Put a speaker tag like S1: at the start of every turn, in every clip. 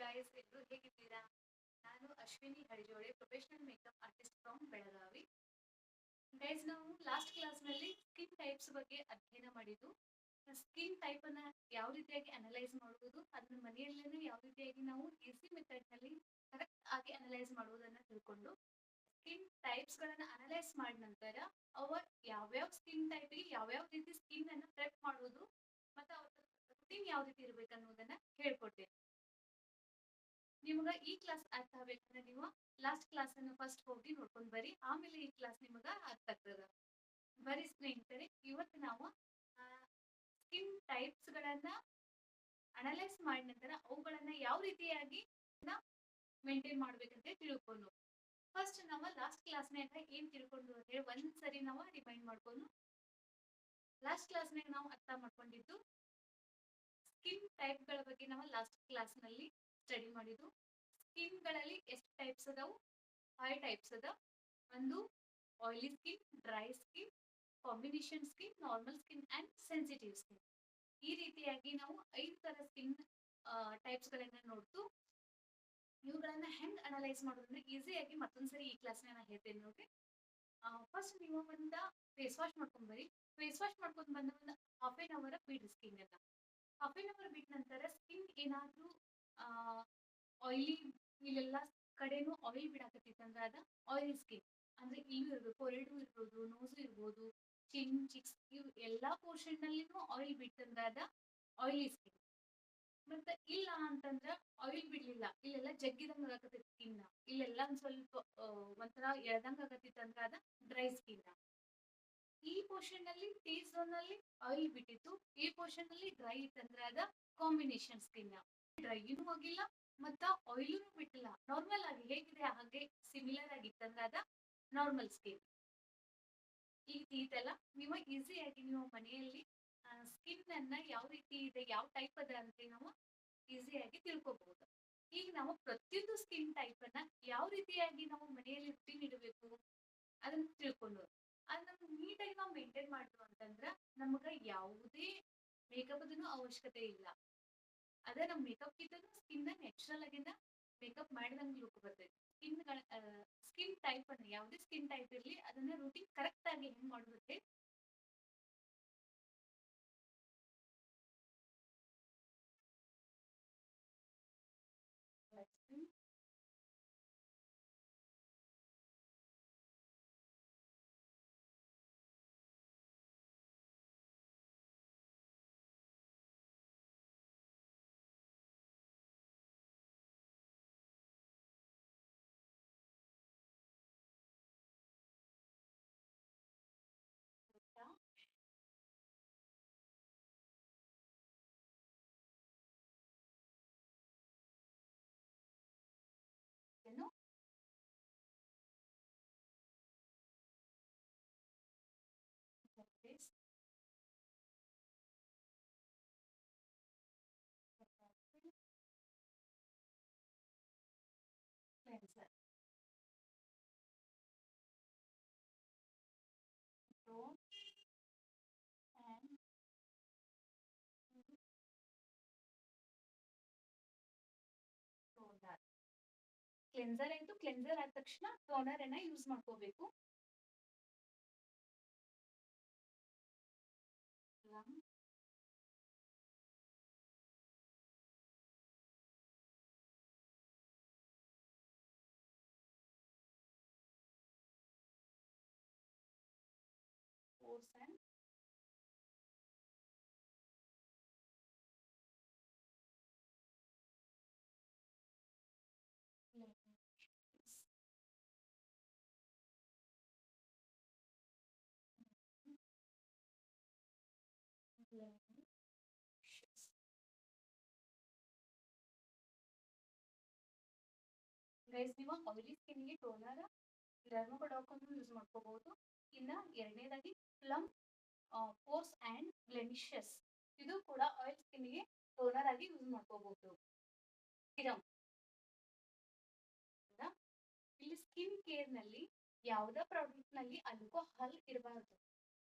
S1: Guys, ಎಲ್ರು ಹೇಗಿದ್ದೀರಾ? ನಾನು Ashwini Halijole, professional makeup artist from Belagavi. Guys, ನಾವು ಲಾಸ್ಟ್ ಕ್ಲಾಸ್ನಲ್ಲಿ ಸ್ಕಿನ್ ಟೈಪ್ಸ್ ಬಗ್ಗೆ ಅಧ್ಯಯನ ಮಾಡಿದ್ದು. ಸ್ಕಿನ್ ಟೈಪ್ ಅನ್ನ ಯಾವ ರೀತಿಯಾಗಿ ಅನಲೈಸ್ ಮಾಡುವುದು, ಅದನ್ನ ಮನೆಯಲ್ಲೇ ಯಾವ ರೀತಿಯಾಗಿ ನಾವು ಈಸಿ ಮೆಥಡ್ ನಲ್ಲಿ ಕರೆಕ್ಟ್ ಆಗಿ ಅನಲೈಸ್ ಮಾಡುವುದನ್ನ ತಿಳ್ಕೊಂಡು, ಸ್ಕಿನ್ ಟೈಪ್ಸ್ ಗಳನ್ನ ಅನಲೈಸ್ ಮಾಡಿದ ನಂತರ ಅವ ಯಾವ್ಯಾವ ಸ್ಕಿನ್ ಟೈಪ್ಗೆ ಯಾವ್ಯಾವ ರೀತಿ ಸ್ಕಿನ್ ಅನ್ನ ಪ್ರೆಪ್ ಮಾಡುವುದು ಮತ್ತೆ ಅವ್ರ ರುಟೀನ್ ಯಾವ ರೀತಿ ಇರ್ಬೇಕು ಅನ್ನೋದನ್ನ ಹೇಳ್ಕೊಡ್ತೇನೆ. ನಿಮ್ಗ ಈ ಕ್ಲಾಸ್ ಅರ್ಥ ಆಗ್ಬೇಕಂದ್ರೆ ನೀವು ಲಾಸ್ಟ್ ಕ್ಲಾಸ್ ಅನ್ನು ಫಸ್ಟ್ ಹೋಗಿ ನೋಡ್ಕೊಂಡ್ ಬರ್ರಿ, ಆಮೇಲೆ ಈ ಕ್ಲಾಸ್ ನಿಮಗ ಅರ್ಥ ಆಗ್ತದ. ಬರೀ ಸ್ನೇಹಿತರೆ, ಇವತ್ತು ನಾವು ಸ್ಕಿನ್ ಟೈಪ್ಸ್ ಗಳನ್ನ ಅನಲೈಸ್ ಮಾಡಿದ ನಂತರ ಅವುಗಳನ್ನ ಯಾವ ರೀತಿಯಾಗಿ ಮೇಂಟೈನ್ ಮಾಡ್ಬೇಕಂತ ತಿಳ್ಕೊಂಡು, ಫಸ್ಟ್ ನಾವು ಲಾಸ್ಟ್ ಕ್ಲಾಸ್ನಾಗ ಏನ್ ತಿಳ್ಕೊಂಡು ಅಂತ ಹೇಳಿ ಒಂದ್ಸರಿ ನಾವು ರಿಮೈಂಡ್ ಮಾಡ್ಕೊಂಡು, ಲಾಸ್ಟ್ ಕ್ಲಾಸ್ನಾಗ ನಾವು ಅರ್ಥ ಮಾಡ್ಕೊಂಡಿದ್ದು ಸ್ಕಿನ್ ಟೈಪ್ ಗಳ ಬಗ್ಗೆ ನಾವು ಲಾಸ್ಟ್ ಕ್ಲಾಸ್ ನಲ್ಲಿ ಸ್ಟಡಿ ಮಾಡಿದ್ದು. ಸ್ಕಿನ್ ಗಳಲ್ಲಿ ಎಷ್ಟು ಟೈಪ್ಸ್ ಅದಾವು? 5 ಟೈಪ್ಸ್ ಅದ. ಒಂದು oily skin, dry skin, combination skin, normal skin and sensitive skin. ಈ ರೀತಿಯಾಗಿ ನಾವು 5 ತರ ಸ್ಕಿನ್ ಟೈಪ್ಸ್ ಗಳನ್ನ ನೋಡ್ತು. ಇವುಗಳನ್ನ ಹೆಂಗ್ ಅನಲೈಸ್ ಮಾಡೋದಂದ್ರೆ ಈಸಿಯಾಗಿ ಮತ್ತೊಂದ್ಸರಿ ಈ ಕ್ಲಾಸ್ ನಾನು ಹೇಳ್ತೇನೆ ನೋಡ್ರಿ. ಫಸ್ಟ್ ನೀವು ಒಂದು ಫೇಸ್ ವಾಶ್ ಮಾಡ್ಕೊಂಡ್ ಬರ್ರಿ. ಫೇಸ್ ವಾಶ್ ಮಾಡ್ಕೊಂಡ್ ಬಂದ ಒಂದು ಹಾಫ್ ಎನ್ ಅವರ್ ಬಿಡ್ರಿ ಸ್ಕಿನ್ ಎಲ್ಲ. ಹಾಫ್ ಎನ್ ಅವರ್ ಬಿಟ್ಟ ನಂತರ ಸ್ಕಿನ್ ಏನಾದ್ರೂ ಆಯಿಲಿ, ಇಲ್ಲೆಲ್ಲ ಕಡೆನೂ ಆಯಿಲ್ ಬಿಡಾಕತ್ತಿತ್ತಂದ್ರ ಅದ ಆಯಿಲ್ ಸ್ಕಿನ್. ಅಂದ್ರೆ ಇಲ್ಲೂ ಇರ್ಬೇಕು, ಕೊರಡು ಇರ್ಬೋದು, ನೋಸು ಇರ್ಬೋದು, ಚಿನ್, ಚಿಕ್ಸ್, ಇವು ಎಲ್ಲಾ ಪೋರ್ಷನ್ ನಲ್ಲಿನೂ ಆಯಿಲ್ ಬಿಟ್ಟಂದ್ರ ಅದ ಆಯಿಲಿ ಸ್ಕಿನ್. ಮತ್ತೆ ಇಲ್ಲ ಅಂತಂದ್ರ ಆಯಿಲ್ ಬಿಡ್ಲಿಲ್ಲ, ಇಲ್ಲೆಲ್ಲ ಜಗ್ಗಿದಂಗ ಆಗತೈತಿ ಸ್ಕಿನ್, ಇಲ್ಲೆಲ್ಲ ಒಂದ್ ಸ್ವಲ್ಪ ಒಂಥರ ಎಳ್ದಂಗ ಆಗತ್ತಿತ್ತಂದ್ರ ಅದ ಡ್ರೈ ಸ್ಕಿನ್. ಈ ಪೋರ್ಷನ್ ನಲ್ಲಿ ಟಿ ಝೋನ್ ನಲ್ಲಿ ಆಯಿಲ್ ಬಿಟ್ಟಿತ್ತು, ಈ ಪೋರ್ಷನ್ ನಲ್ಲಿ ಡ್ರೈ ಇತ್ತಂದ್ರೆ ಅದ ಕಾಂಬಿನೇಷನ್ ಸ್ಕಿನ್. ಡ್ರೈನು ಹೋಗಿಲ್ಲ ಮತ್ತ ಆಯಿಲು ಬಿಟ್ಟಿಲ್ಲ, ನಾರ್ಮಲ್ ಆಗಿ ಹೇಗಿದೆ ಹಾಗೆ ಸಿಮಿಲರ್ ಆಗಿತ್ತಂದ್ರೆ ಅದ ನಾರ್ಮಲ್ ಸ್ಕಿನ್. ಈಗ ಇದೆಲ್ಲ ನೀವು ಈಸಿಯಾಗಿ ನೀವು ಮನೆಯಲ್ಲಿ ಸ್ಕಿನ್ ಅನ್ನ ಯಾವ ರೀತಿ ಇದೆ, ಯಾವ ಟೈಪ್ ಅದ ಅಂತ ನಾವು ಈಸಿಯಾಗಿ ತಿಳ್ಕೊಬಹುದು. ಈಗ ನಾವು ಪ್ರತಿಯೊಂದು ಸ್ಕಿನ್ ಟೈಪ್ ಅನ್ನ ಯಾವ ರೀತಿಯಾಗಿ ನಾವು ಮನೆಯಲ್ಲಿ ರುಟೀನ್ ಇಡಬೇಕು ಅದನ್ನ ತಿಳ್ಕೊಂಡು, ಅದನ್ನ ನೀಟಾಗಿ ನಾವು ಮೇಂಟೈನ್ ಮಾಡಿದ್ವು ಅಂತಂದ್ರ ನಮಗ ಯಾವುದೇ ಮೇಕಪ್ ಅದನ್ನು ಅವಶ್ಯಕತೆ ಇಲ್ಲ. ಅದೇ ನಮ್ ಮೇಕಪ್ ಇದ್ದರೂ ಸ್ಕಿನ್ ನ್ಯಾಚುರಲ್ ಆಗಿನ ಮೇಕಪ್ ಮಾಡಿದಂಗೆ ಲುಕ್ ಬರ್ತೈತಿ. ಸ್ಕಿನ್ ಟೈಪ್ ಅನ್ನ ಯಾವುದೇ ಸ್ಕಿನ್ ಟೈಪ್ ಇರಲಿ ಅದನ್ನ ರೂಟೀನ್ ಕರೆಕ್ಟ್ ಆಗಿ ಹೆಂಗ್ ಮಾಡುತ್ತೆ. ಏನು cleanser, tone and toner. Cleanser ಆಯ್ತು, ಕ್ಲೆನ್ಸರ್ ಆದ ತಕ್ಷಣ ಟೋನರ್ ಅನ್ನ ಯೂಸ್ ಮಾಡ್ಕೋಬೇಕು. Pores and blemishes. Blemishes. Guys, ನೀವು ಆಯಿಲಿ ಸ್ಕಿನ್ಗೆ ಟೋನರ್ ಡರ್ಮೋಕೊಡಾಕ್ ಯೂಸ್ ಮಾಡ್ಕೋಬಹುದು. ಇನ್ನ ಎರಡನೇದಾಗಿ ಪ್ಲಮ್ ಪೋರ್ಸ್ ಅಂಡ್ ಬ್ಲೆಮಿಶಸ್, ಇದು ಕೂಡ ಆಯಿಲ್ ಸ್ಕಿನ್ಗೆ ಟೋನರ್ ಆಗಿ ಯೂಸ್ ಮಾಡ್ಕೋಬಹುದು. ಸಿರಮ್, ಇಲ್ಲಿ ಸ್ಕಿನ್ ಕೇರ್ ನಲ್ಲಿ ಯಾವುದೇ ಪ್ರಾಡಕ್ಟ್ ನಲ್ಲಿ ಆಲ್ಕೋಹಾಲ್ ಇರಬಾರ್ದು.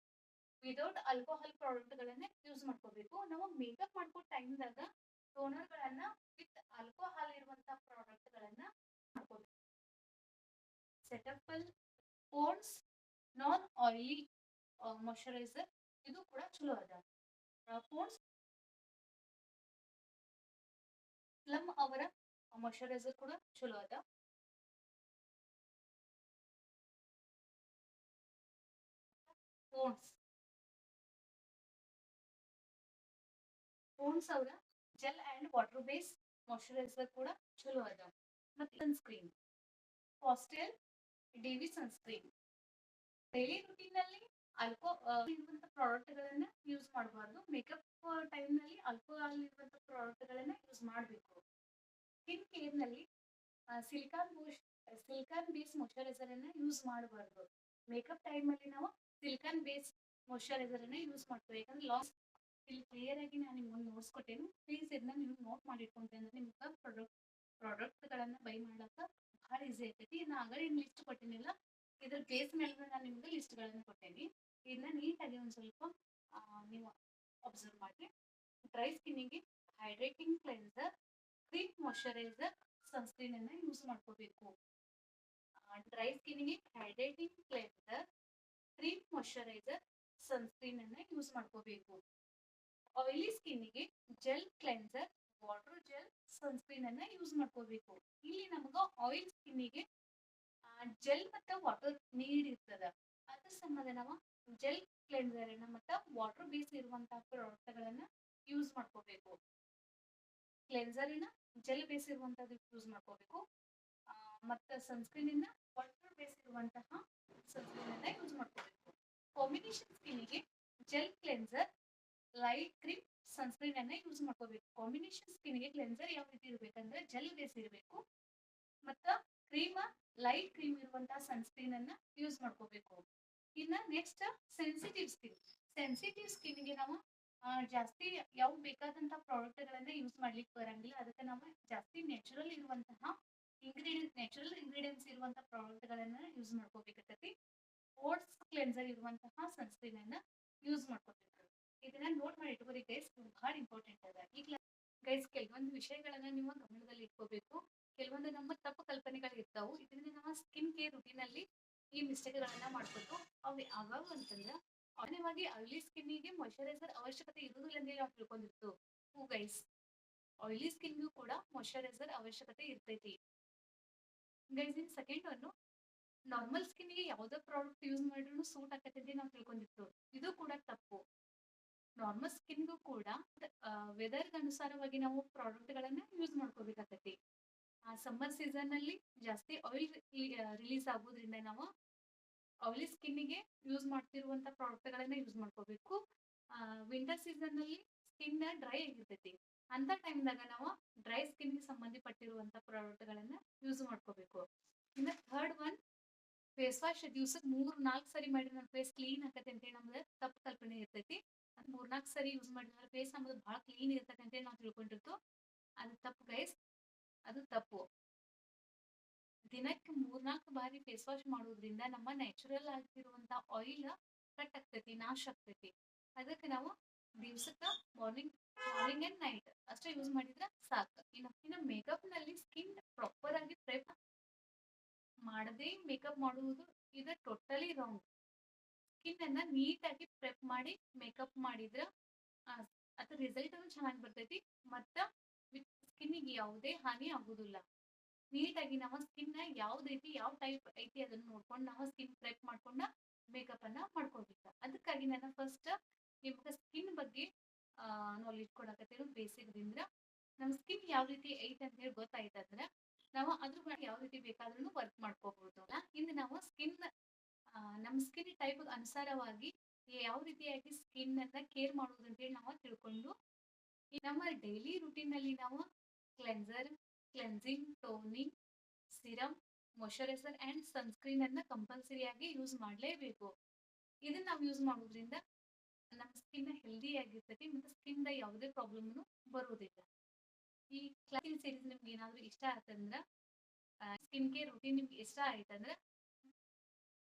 S1: ವಿದೌಟ್ ಆಲ್ಕೋಹಾಲ್ ಪ್ರಾಡಕ್ಟ್ ಗಳನ್ನ ಯೂಸ್ ಮಾಡ್ಕೋಬೇಕು. ನಾವು ಮೇಕಪ್ ಮಾಡ್ಕೋ ಟೈಮ್ದಾಗ ಟೋನರ್ ಗಳನ್ನ ವಿತ್ ಆಲ್ಕೋಹಾಲ್ ಸೆಟಪಲ್ ಪೋನ್ಸ್ ನಾನ್ ಆಯಿಲಿ ಮಾಯಶ್ಚರೈಸರ್ ಇದು ಕೂಡ ಚಲೋ ಅದ. ಪೋನ್ಸ್ ಪ್ಲಮ್ ಅವರ ಮಾಯಶ್ಚರೈಸರ್ ಕೂಡ ಚಲೋ ಅದ. ಪೋನ್ಸ್ ಪೋನ್ಸ್ ಅವರ gel and water base moisturiser ಕೂಡ ಚಲೋ ಅದ. ಮತ್ತೆ ಸನ್ಸ್ಕ್ರೀನ್ ಫಾಸ್ಟೆಲ್ ಡಿವಿ ಸನ್ಸ್ಕ್ರೀನ್. ಡೈಲಿ ರೂಟೀನ್ ನಲ್ಲಿ ಇರುವಂತ ಪ್ರಾಡಕ್ಟ್ ಗಳನ್ನ ಯೂಸ್ ಮಾಡಬಾರ್ದು. ಮೇಕಪ್ ಟೈಮ್ ನಲ್ಲಿ ಆಲ್ಕೋಹಾಲ್ ಇರುವಂತ ಪ್ರಾಡಕ್ಟ್ ಗಳನ್ನ ಯೂಸ್ ಮಾಡಬೇಕು. ಸ್ಕಿನ್ ಕೇರ್ ನಲ್ಲಿ ಸಿಲಿಕಾನ್ ಬೇಸ್ ಮಾಯಶ್ಚರೈಸರ್ ಅನ್ನ ಯೂಸ್ ಮಾಡಬಾರ್ದು. ಮೇಕಪ್ ಟೈಮ್ ಅಲ್ಲಿ ನಾವು ಸಿಲಿಕಾನ್ ಬೇಸ್ ಮಾಯಶ್ಚರೈಸರ್ ಅನ್ನ ಯೂಸ್ ಮಾಡ್ತೀವಿ. ಯಾಕಂದ್ರೆ ಲಾಸ್ ಇಲ್ಲಿ ಕ್ಲಿಯರ್ ಆಗಿ ನಾನು ನಿಮ್ಗೆ ನೋಡ್ಸ್ಕೊಟ್ಟೇನು. ಪ್ಲೀಸ್ ಇದನ್ನ ನೀವು ನೋಟ್ ಮಾಡಿಟ್ಕೊಂಡ್ರೆ ಅಂದ್ರೆ ನಿಮ್ಗೆ ಪ್ರಾಡಕ್ಟ್ ಗಳನ್ನ ಬೈ ಮಾಡಕ ಬಹಳ ಈಸಿ ಆಗ್ತೈತಿ. ನಾ ಆಗಲೇ ಲಿಸ್ಟ್ ಕೊಟ್ಟಿನಿಲ್ಲ, ಇದ್ರ ಬೇಸ್ ಮೇಲೆ ನಾನು ನಿಮ್ಗೆ ಲಿಸ್ಟ್ ಗಳನ್ನ ಕೊಟ್ಟೇನಿ. ಇದನ್ನ ನೀಟಾಗಿ ಒಂದ್ ಸ್ವಲ್ಪ ನೀವು ಅಬ್ಸರ್ವ್ ಮಾಡಿ. ಡ್ರೈ ಸ್ಕಿನ್ನಿಗೆ hydrating cleanser, cream moisturiser, sunscreen ಅನ್ನ ಯೂಸ್ ಮಾಡ್ಕೋಬೇಕು. ಡ್ರೈ ಸ್ಕಿನ್ನಿಗೆ hydrating cleanser, cream moisturiser, sunscreen ಅನ್ನ ಯೂಸ್ ಮಾಡ್ಕೋಬೇಕು. ಆಯಿಲಿ ಸ್ಕಿನ್ನಿಗೆ gel cleanser, water gel, sunscreen ಅನ್ನ ಯೂಸ್ ಮಾಡ್ಕೋಬೇಕು. ಇಲ್ಲಿ ನಮಗ ಆಯಿಲ್ ಸ್ಕಿನ್ನಿಗೆ ಜೆಲ್ ಮತ್ತ ವಾಟರ್ ನೀಡ್ ಇರ್ತದ. ಅದ್ರ ಸಂಬಂಧ ನಾವು ಜೆಲ್ ಕ್ಲೆನ್ಸರ್ ಅನ್ನ ಮತ್ತ ವಾಟರ್ ಬೇಸ್ ಇರುವಂತಹ ಪ್ರಾಡಕ್ಟ್ ಗಳನ್ನ ಯೂಸ್ ಮಾಡ್ಕೋಬೇಕು. ಕ್ಲೆನ್ಸರ್ ಅನ್ನ ಜೆಲ್ ಬೇಸ್ ಇರುವಂತದ್ದು ಯೂಸ್ ಮಾಡ್ಕೋಬೇಕು. ಮತ್ತ ಸನ್ಸ್ಕ್ರೀನ್ ಅನ್ನ ವಾಟರ್ ಬೇಸ್ ಇರುವಂತಹ ಸನ್ಸ್ಕ್ರೀನ್ ಅನ್ನ ಯೂಸ್ ಮಾಡ್ಕೋಬೇಕು. ಕಾಂಬಿನೇಷನ್ ಸ್ಕಿನ್ನಿಗೆ gel cleanser, light cream, sunscreen ಅನ್ನ ಯೂಸ್ ಮಾಡ್ಕೋಬೇಕು. ಕಾಂಬಿನೇಷನ್ ಸ್ಕಿನ್ಗೆ ಕ್ಲೆನ್ಸರ್ ಯಾವ ರೀತಿ ಇರ್ಬೇಕಂದ್ರೆ ಜೆಲ್ ಬೇಸ್ ಇರಬೇಕು. ಮತ್ತ ಕ್ರೀಮ್ ಲೈಟ್ ಕ್ರೀಮ್ ಇರುವಂತಹ ಸನ್ಸ್ಕ್ರೀನ್ ಅನ್ನ ಯೂಸ್ ಮಾಡ್ಕೋಬೇಕು. ಇನ್ನ ನೆಕ್ಸ್ಟ್ ಸೆನ್ಸಿಟಿವ್ ಸ್ಕಿನ್ಗೆ ನಾವು ಜಾಸ್ತಿ ಯಾವ ಬೇಕಾದಂತಹ ಪ್ರಾಡಕ್ಟ್ ಗಳನ್ನ ಯೂಸ್ ಮಾಡ್ಲಿಕ್ಕೆ ಬರಂಗಿಲ್ಲ. ಅದಕ್ಕೆ ನಾವು ಜಾಸ್ತಿ ನ್ಯಾಚುರಲ್ ಇಂಗ್ರೀಡಿಯೆಂಟ್ಸ್ ಇರುವಂತಹ ಪ್ರಾಡಕ್ಟ್ ಗಳನ್ನ ಯೂಸ್ ಮಾಡ್ಕೋಬೇಕಾಗತ್ತೆ. ಓಟ್ಸ್ ಕ್ಲೆನ್ಸರ್ ಇರುವಂತಹ ಸನ್ಸ್ಕ್ರೀನ್ ಅನ್ನ ಯೂಸ್ ಮಾಡ್ಕೋಬೇಕು. ಇದನ್ನ ನೋಟ್ ಮಾಡಿ ಇಟ್ಕೋರಿ ಗೈಸ್, ಬಹಳ ಇಂಪಾರ್ಟೆಂಟ್ ಅದ. ಈಗ ಗೈಸ್ ಕೆಲವೊಂದು ವಿಷಯಗಳನ್ನ ನೀವು ಗಮನದಲ್ಲಿ ಇಟ್ಕೋಬೇಕು. ಕೆಲವೊಂದು ನಮ್ಮ ತಪ್ಪು ಕಲ್ಪನೆಗಳು ಇರ್ತಾವು. ಇದರಿಂದ ನಮ್ಮ ಸ್ಕಿನ್ ಕೇರ್ ರೂಟೀನ್ ಅಲ್ಲಿ ಈ ಮಿಸ್ಟೇಕ್ ಗಳನ್ನ ಮಾಡ್ಕೊಂಡು ಅವು ಯಾವ್ಯಾವ ಅಂತಂದ್ರ ಸಾಮಾನ್ಯವಾಗಿ ಆಯಿಲಿ ಸ್ಕಿನ್ನಿಗೆ ಮಾಯಶ್ಚರೈಸರ್ ಅವಶ್ಯಕತೆ ಇರುವುದಿಲ್ಲ ಅಂತ ನಾವು ತಿಳ್ಕೊಂಡಿರ್ತು. ಗೈಸ್ ಆಯಿಲಿ ಸ್ಕಿನ್ಗೂ ಕೂಡ ಮಾಯಶ್ಚರೈಸರ್ ಅವಶ್ಯಕತೆ ಇರ್ತೈತಿ. Guys in second one, normal ಸ್ಕಿನ್ಗೆ ಯಾವ್ದೇ ಪ್ರಾಡಕ್ಟ್ ಯೂಸ್ ಮಾಡಿದ್ರು ಸೂಟ್ ಆಕೈತಿ ಅಂತ ನಾವು ತಿಳ್ಕೊಂಡಿರ್ತು. ಇದು ಕೂಡ ತಪ್ಪು. ನಾರ್ಮಲ್ ಸ್ಕಿನ್ಗೂ ಕೂಡ ವೆದರ್ ಅನುಸಾರವಾಗಿ ನಾವು ಪ್ರಾಡಕ್ಟ್ ಗಳನ್ನ ಯೂಸ್ ಮಾಡ್ಕೋಬೇಕಾಗತ್ತೆ. ಸಮ್ಮರ್ ಸೀಸನ್ ಅಲ್ಲಿ ಜಾಸ್ತಿ ಆಯಿಲ್ ರಿಲೀಸ್ ಆಗೋದ್ರಿಂದ ನಾವು ಆಯಿಲಿ ಸ್ಕಿನ್ನಿಗೆ ಯೂಸ್ ಮಾಡ್ತಿರುವಂತ ಪ್ರಾಡಕ್ಟ್ ಗಳನ್ನ ಯೂಸ್ ಮಾಡ್ಕೋಬೇಕು. ವಿಂಟರ್ ಸೀಸನ್ ಅಲ್ಲಿ ಸ್ಕಿನ್ ಡ್ರೈ ಆಗಿರ್ತೈತಿ. ಅಂತ ಟೈಮ್ದಾಗ ನಾವು ಡ್ರೈ ಸ್ಕಿನ್ಗೆ ಸಂಬಂಧಪಟ್ಟಿರುವಂತ ಪ್ರಾಡಕ್ಟ್ ಗಳನ್ನ ಯೂಸ್ ಮಾಡ್ಕೋಬೇಕು. ಇನ್ನ ಥರ್ಡ್ ಒನ್, ಫೇಸ್ ವಾಶ್ ದಿವ್ಸಕ್ಕೆ 3-4 ಸರಿ ಮಾಡಿದ್ರೆ ನನ್ನ ಫೇಸ್ ಕ್ಲೀನ್ ಆಗತ್ತೆ ಅಂತೇಳಿ ನಮ್ಗೆ ತಪ್ಪು ಕಲ್ಪನೆ ಇರ್ತೈತಿ. ಅದು 3-4 ಸರಿ ಯೂಸ್ ಮಾಡಿದ್ರೆ ಫೇಸ್ ನಮ್ದು ಬಹಳ ಕ್ಲೀನ್ ಇರ್ತೈತೆ ಅಂತೇಳಿ ನಾವು ತಿಳ್ಕೊಂಡಿರ್ತು. ಅದು ತಪ್ಪು ಗೈಸ್, ಅದು ತಪ್ಪು. ದಿನಕ್ಕೆ 3-4 ಬಾರಿ ಫೇಸ್ ವಾಶ್ ಮಾಡೋದ್ರಿಂದ ನಮ್ಮ ನ್ಯಾಚುರಲ್ ಆಗಿರುವಂತ ಆಯಿಲ್ ಕಟ್ ಆಗ್ತೈತಿ, ನಾಶ ಆಗ್ತೈತಿ. ಅದಕ್ಕೆ ನಾವು ದಿವ್ಸಕ್ಕ ಮಾರ್ನಿಂಗ್ ಅಂಡ್ ನೈಟ್ ಅಷ್ಟೇ ಯೂಸ್ ಮಾಡಿದ್ರೆ ಸಾಕು. ಇನ್ನು ಮೇಕಪ್ ನಲ್ಲಿ ಸ್ಕಿನ್ ಪ್ರಾಪರ್ ಆಗಿ ಪ್ರೆಪ್ ಮಾಡದೆ ಮೇಕಪ್ ಮಾಡುವುದು ಇದು ಟೋಟಲಿ ರಾಂಗ್. ಸ್ಕಿನ್ ಅನ್ನ ನೀಟಾಗಿ ಪ್ರೆಪ್ ಮಾಡಿ ಮೇಕಪ್ ಮಾಡಿದ್ರ ಅದ್ರ ರಿಸಲ್ಟ್ ಅನ್ನು ಚೆನ್ನಾಗಿ ಬರ್ತೈತಿ. ಮತ್ತ ಸ್ಕಿನ್ನಿಗೆ ಯಾವುದೇ ಹಾನಿ ಆಗುದಿಲ್ಲ. ನೀಟಾಗಿ ನಾವು ಸ್ಕಿನ್ ಯಾವ್ದೈತಿ, ಯಾವ ಟೈಪ್ ಐತಿ ಅದನ್ನ ನೋಡ್ಕೊಂಡು ನಾವು ಸ್ಕಿನ್ ಪ್ರೆಪ್ ಮಾಡ್ಕೊಂಡ ಮೇಕಪ್ ಅನ್ನ ಮಾಡ್ಕೋಬೇಕು. ಅದಕ್ಕಾಗಿ ನಾನು ಫಸ್ಟ್ ನಿಮ್ಗೆ ಸ್ಕಿನ್ ಬಗ್ಗೆ ನಾಲೆಜ್ ಕೊಡಕತ್ತೇನು ಬೇಸಿಕ್ದಿಂದ. ನಮ್ಮ ಸ್ಕಿನ್ ಯಾವ ರೀತಿ ಐತಿ ಅಂತ ಹೇಳಿ ಗೊತ್ತಾಯ್ತಂದ್ರ ನಾವು ಅದ್ರ ಬಗ್ಗೆ ಯಾವ ರೀತಿ ಬೇಕಾದ್ರೂ ವರ್ಕ್ ಮಾಡ್ಕೋಬಹುದು. ಇನ್ನು ನಾವು ನಮ್ಮ ಸ್ಕಿನ್ ಟೈಪ್ ಅನುಸಾರವಾಗಿ ಯಾವ ರೀತಿಯಾಗಿ ಸ್ಕಿನ್ ಅನ್ನ ಕೇರ್ ಮಾಡೋದು ಅಂತೇಳಿ ನಾವು ತಿಳ್ಕೊಂಡು ನಮ್ಮ ಡೈಲಿ ರೂಟೀನ್ ನಲ್ಲಿ ನಾವು cleansing, toning, serum, moisturiser and sunscreen ಅನ್ನ ಕಂಪಲ್ಸರಿ ಆಗಿ ಯೂಸ್ ಮಾಡಲೇಬೇಕು. ಇದನ್ನ ನಾವು ಯೂಸ್ ಮಾಡೋದ್ರಿಂದ ನಮ್ಮ ಸ್ಕಿನ್ ಹೆಲ್ದಿ ಆಗಿರ್ತೈತಿ ಮತ್ತೆ ಸ್ಕಿನ್ ಯಾವುದೇ ಪ್ರಾಬ್ಲಮ್ ಬರುವುದಿಲ್ಲ. ಈ ಕ್ಲಾಸಿನ ಸೀರೀಸ್ ನಿಮ್ಗೆ ಏನಾದ್ರು ಇಷ್ಟ ಆಯ್ತಂದ್ರ, ಸ್ಕಿನ್ ಕೇರ್ ರೂಟೀನ್ ನಿಮ್ಗೆ ಇಷ್ಟ ಆಯ್ತಂದ್ರೆ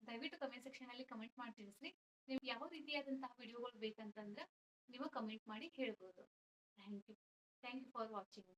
S1: ದಯವಿಟ್ಟು ಕಮೆಂಟ್ ಸೆಕ್ಷನ್ ಅಲ್ಲಿ ಕಮೆಂಟ್ ಮಾಡಿ ತಿಳಿಸ್ರಿ. ನೀವು ಯಾವ ರೀತಿಯಾದಂತಹ ವಿಡಿಯೋಗಳು ಬೇಕಂತಂದ್ರೆ ನೀವು ಕಮೆಂಟ್ ಮಾಡಿ ಹೇಳ್ಬೋದು. Thank you for watching.